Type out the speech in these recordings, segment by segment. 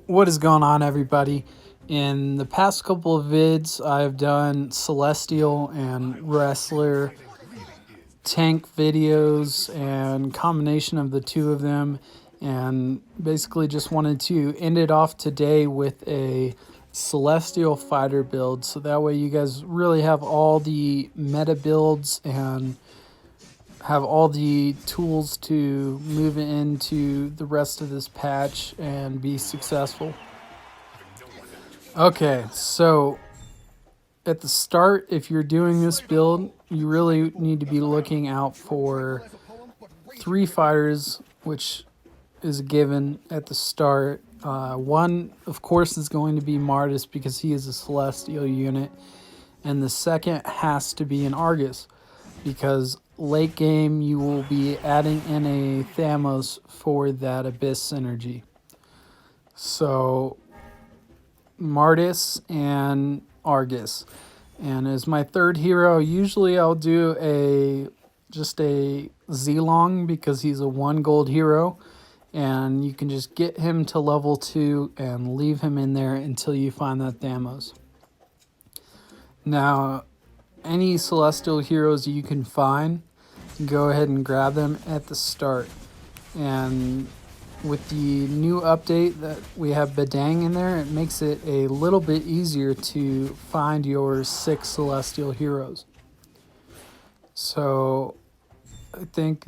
What is going on, everybody? In the past couple of vids, I've done Celestial and Wrestler tank videos and combination of the two of them, and basically just wanted to end it off today with a Celestial fighter build, so that way you guys really have all the meta builds and have all the tools to move into the rest of this patch and be successful. Okay, so at the start, if you're doing this build, you really need to be looking out for 3 fighters, which is a given at the start. One, of course, is going to be Martis because he is a Celestial unit, and the second has to be an Argus because late game you will be adding in a Thamos for that Abyss synergy. So Martis and Argus. And as my third hero, usually I'll do just a Zilong because he's a 1 gold hero, and you can just get him to level 2 and leave him in there until you find that Thamos. Now, any Celestial heroes you can find, go ahead and grab them at the start. And with the new update that we have Bedang in there, it makes it a little bit easier to find your 6 Celestial heroes. So I think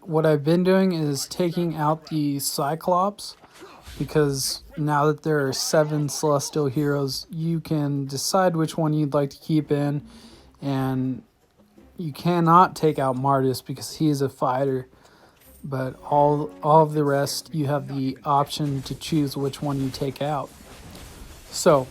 what I've been doing is taking out the Cyclops, because now that there are 7 Celestial heroes, you can decide which one you'd like to keep in, and you cannot take out Martis because he is a fighter. But all of the rest, you have the option to choose which one you take out. So,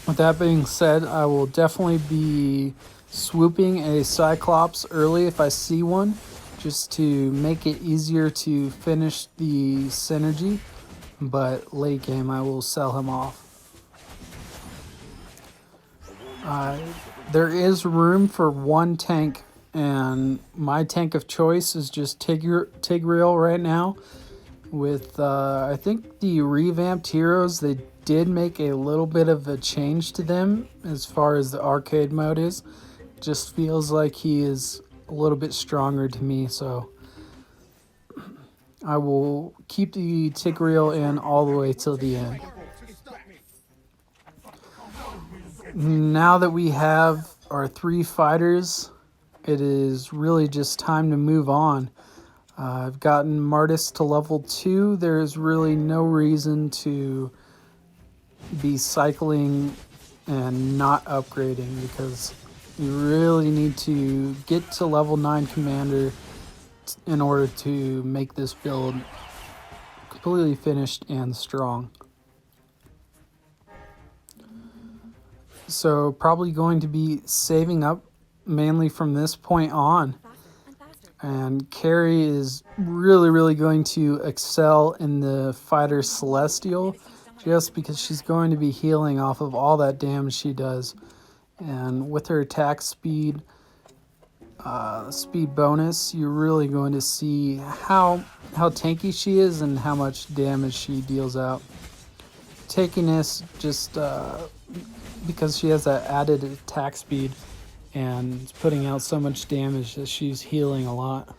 with that being said, I will definitely be swooping a Cyclops early if I see one, just to make it easier to finish the synergy. But late game, I will sell him off. There is room for 1 tank, and my tank of choice is just Tigreal right now. With I think the revamped heroes, they did make a little bit of a change to them as far as the arcade mode is. Just feels like he is a little bit stronger to me, so I will keep the Tigreal in all the way till the end. Now that we have our 3 fighters, it is really just time to move on. I've gotten Martis to level 2. There's really no reason to be cycling and not upgrading, because you really need to get to level 9 commander in order to make this build completely finished and strong. So probably going to be saving up mainly from this point on. And Carrie is really going to excel in the fighter Celestial, just because she's going to be healing off of all that damage she does. And with her attack speed bonus, you're really going to see how tanky she is and how much damage she deals out. Tankiness just because she has that added attack speed and it's putting out so much damage that she's healing a lot.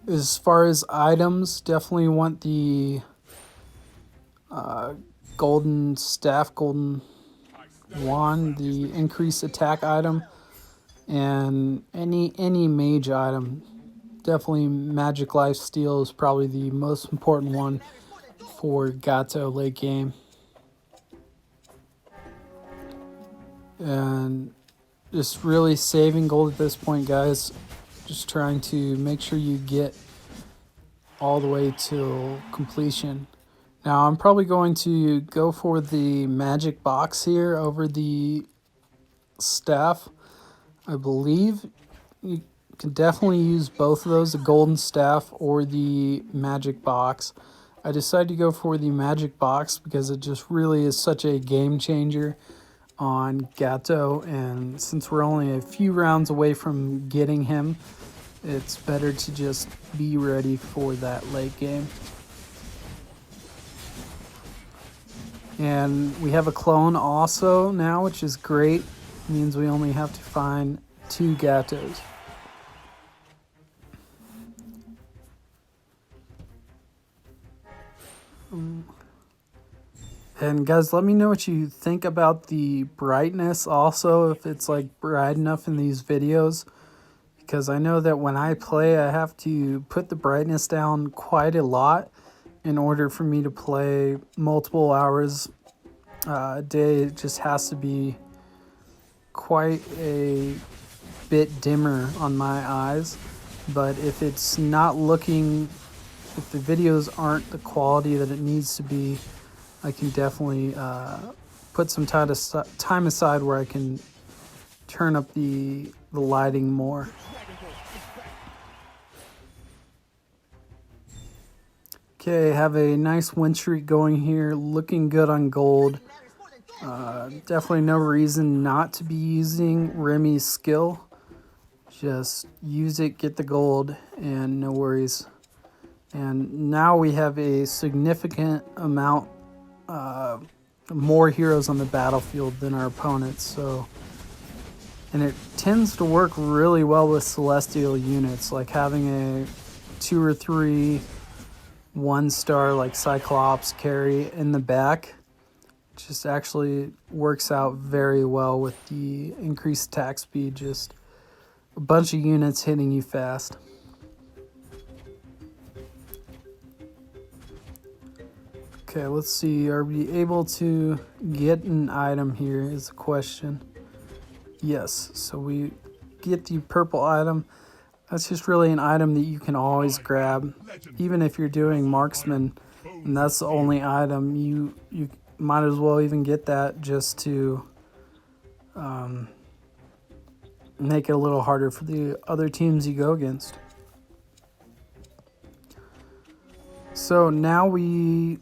As far as items, definitely want the golden staff, golden wand, the increased attack item, and any mage item. Definitely Magic Life Steal is probably the most important one for Gato late game. And just really saving gold at this point, guys. Just trying to make sure you get all the way till completion. Now I'm probably going to go for the magic box here over the staff. I believe you can definitely use both of those, the golden staff or the magic box. I decided to go for the magic box because it just really is such a game changer on Gato, and since we're only a few rounds away from getting him, it's better to just be ready for that late game. And we have a clone also now, which is great. It means we only have to find 2 Gatos. And guys, let me know what you think about the brightness also, if it's like bright enough in these videos. Because I know that when I play, I have to put the brightness down quite a lot in order for me to play multiple hours a day. It just has to be quite a bit dimmer on my eyes. But if it's not looking, if the videos aren't the quality that it needs to be, I can definitely put some time aside where I can turn up the lighting more. Okay, have a nice win streak going here, looking good on gold. Definitely no reason not to be using Remy's skill. Just use it, get the gold, and no worries. And now we have a significant amount more heroes on the battlefield than our opponents. So, and it tends to work really well with celestial units, like having a 2 or 3 1-star like Cyclops carry in the back. Just actually works out very well with the increased attack speed. Just a bunch of units hitting you fast. Okay, let's see. Are we able to get an item here is the question. Yes, so we get the purple item. That's just really an item that you can always grab. Even if you're doing marksman and that's the only item, you might as well even get that just to make it a little harder for the other teams you go against. So now we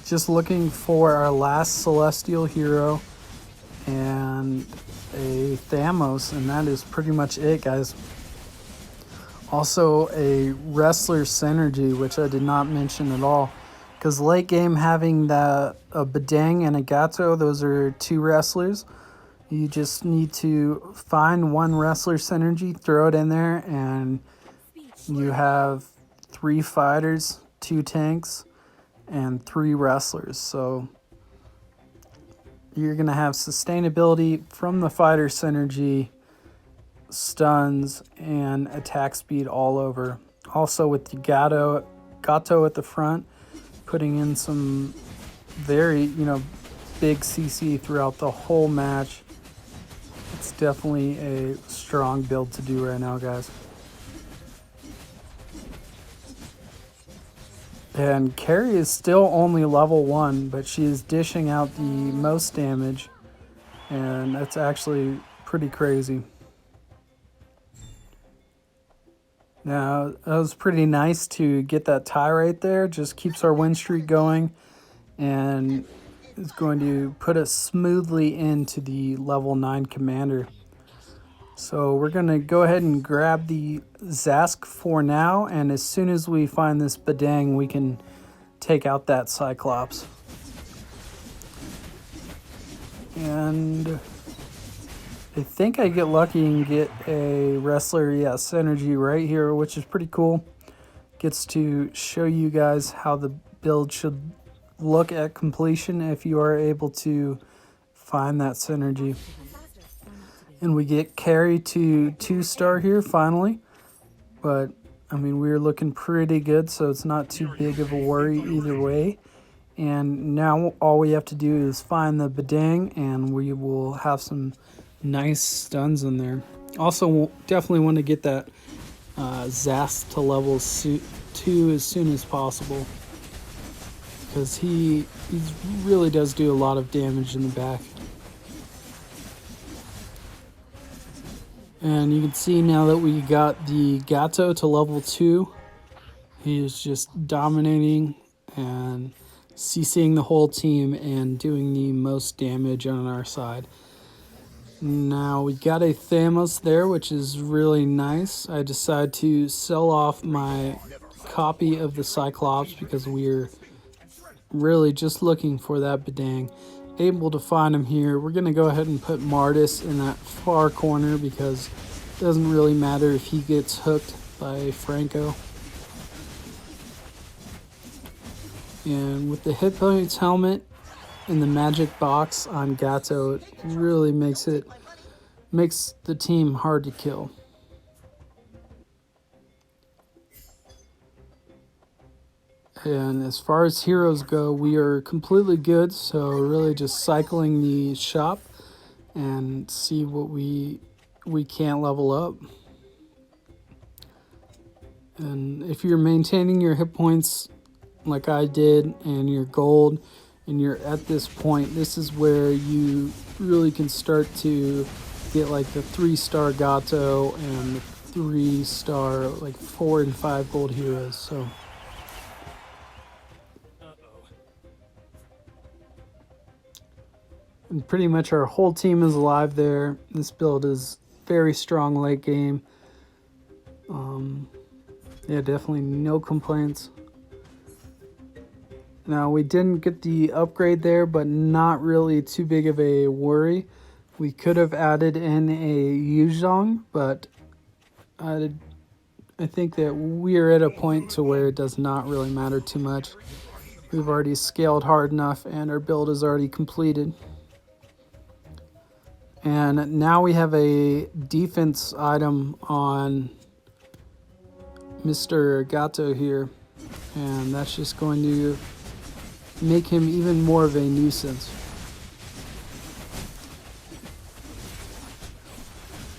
just looking for our last celestial hero and a Thamos, and that is pretty much it, guys. Also a wrestler synergy, which I did not mention at all, because late game having a Bedang and a Gato, those are 2 wrestlers. You just need to find 1 wrestler synergy, throw it in there, and you have 3 fighters, 2 tanks, and 3 wrestlers. So you're going to have sustainability from the fighter synergy, stuns, and attack speed all over. Also with the Gato at the front, putting in some very, big CC throughout the whole match. It's definitely a strong build to do right now, guys. And Carrie is still only level 1, but she is dishing out the most damage, and that's actually pretty crazy. Now, that was pretty nice to get that tie right there. Just keeps our win streak going, and is going to put us smoothly into the level 9 commander. So we're going to go ahead and grab the Zask for now, and as soon as we find this Bedang, we can take out that Cyclops. And I think I get lucky and get a wrestler, synergy right here, which is pretty cool. Gets to show you guys how the build should look at completion if you are able to find that synergy. And we get Carrie to 2-star here finally, but I mean, we're looking pretty good, so it's not too big of a worry either way. And now all we have to do is find the Bedang, and we will have some nice stuns in there. Also, we'll definitely want to get that Zast to level 2 as soon as possible, because he really does do a lot of damage in the back. And you can see now that we got the Gato to level 2, he is just dominating and CCing the whole team and doing the most damage on our side. Now we got a Thamos there, which is really nice. I decided to sell off my copy of the Cyclops because we're really just looking for that Bedang. Able to find him here. We're going to go ahead and put Martis in that far corner because it doesn't really matter if he gets hooked by Franco. And with the hit points helmet and the magic box on Gato, it really makes the team hard to kill. And as far as heroes go, we are completely good, so really just cycling the shop and see what we can't level up. And if you're maintaining your hit points like I did and your gold and you're at this point, this is where you really can start to get like the 3-star Gato and the 3-star like 4 and 5 gold heroes. So and pretty much our whole team is alive there. This build is very strong late game. Yeah, definitely no complaints. Now, we didn't get the upgrade there, but not really too big of a worry. We could have added in a Yuzhong, but I think that we are at a point to where it does not really matter too much. We've already scaled hard enough, and our build is already completed. And now we have a defense item on Mr. Gato here, and that's just going to make him even more of a nuisance.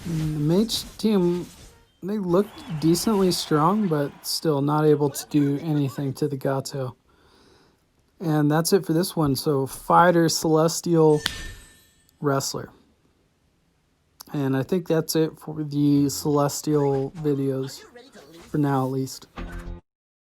And the mage team, they looked decently strong, but still not able to do anything to the Gato. And that's it for this one. So fighter, celestial, wrestler. And I think that's it for the celestial videos, for now at least.